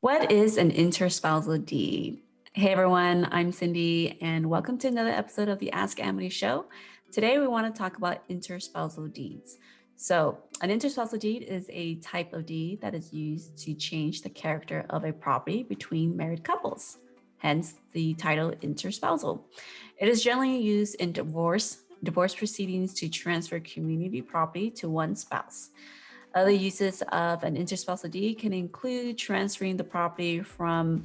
What is an interspousal deed? Hey everyone, I'm Cindy, and welcome to another episode of the Ask Amity Show. Today we want to talk about interspousal deeds. So, an interspousal deed is a type of deed that is used to change the character of a property between married couples, hence the title interspousal. It is generally used in divorce proceedings to transfer community property to one spouse. Other uses of an interspousal deed can include transferring the property from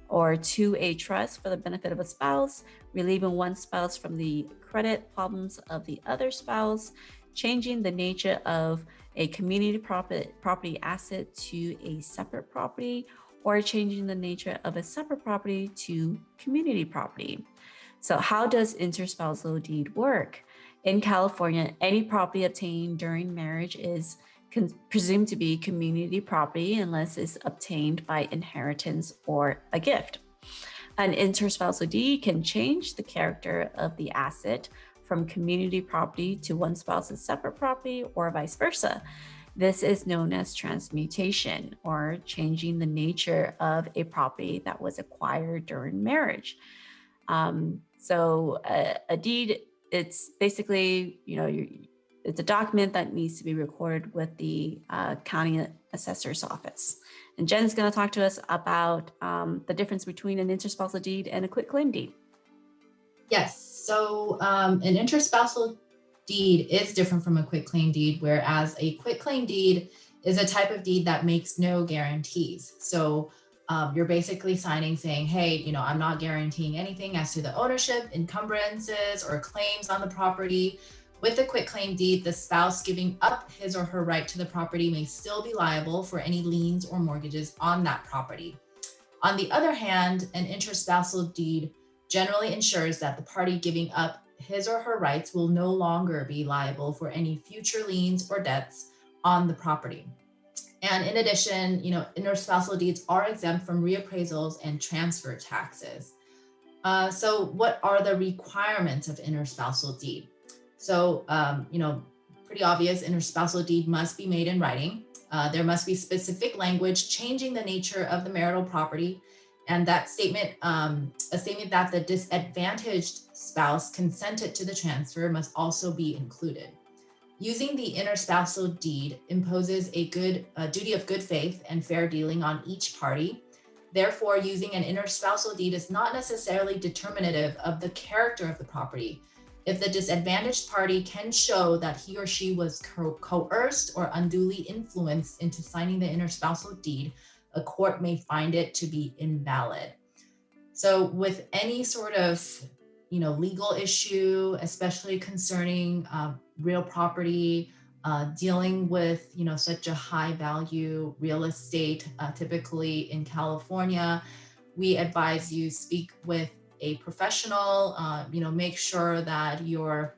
or to a trust for the benefit of a spouse, relieving one spouse from the credit problems of the other spouse, changing the nature of a community property asset to a separate property, or changing the nature of a separate property to community property. So how does interspousal deed work? In California, any property obtained during marriage is presumed to be community property unless it's obtained by inheritance or a gift. An interspousal deed can change the character of the asset from community property to one spouse's separate property or vice versa. This is known as transmutation, or changing the nature of a property that was acquired during marriage. So a deed, it's basically, it's a document that needs to be recorded with the county assessor's office. And Jen's going to talk to us about the difference between an interspousal deed and a quitclaim deed. Yes, so an interspousal deed is different from a quitclaim deed, whereas a quitclaim deed is a type of deed that makes no guarantees. So you're basically signing saying, hey, I'm not guaranteeing anything as to the ownership, encumbrances, or claims on the property. With a quitclaim deed, the spouse giving up his or her right to the property may still be liable for any liens or mortgages on that property. On the other hand, an interspousal deed generally ensures that the party giving up his or her rights will no longer be liable for any future liens or debts on the property. And in addition, interspousal deeds are exempt from reappraisals and transfer taxes. So what are the requirements of interspousal deed? So, pretty obvious, interspousal deed must be made in writing. There must be specific language changing the nature of the marital property. And that statement, a statement that the disadvantaged spouse consented to the transfer, must also be included. Using the interspousal deed imposes a duty of good faith and fair dealing on each party. Therefore, using an interspousal deed is not necessarily determinative of the character of the property. If the disadvantaged party can show that he or she was coerced or unduly influenced into signing the interspousal deed, a court may find it to be invalid. So with any sort of, legal issue, especially concerning real property, dealing with, such a high value real estate, typically in California, we advise you speak with a professional, make sure that you're,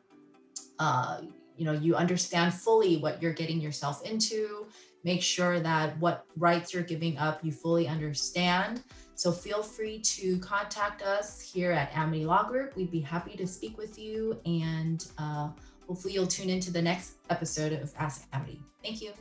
you understand fully what you're getting yourself into, make sure that what rights you're giving up, you fully understand. So feel free to contact us here at Amity Law Group. We'd be happy to speak with you, and hopefully you'll tune into the next episode of Ask Amity. Thank you.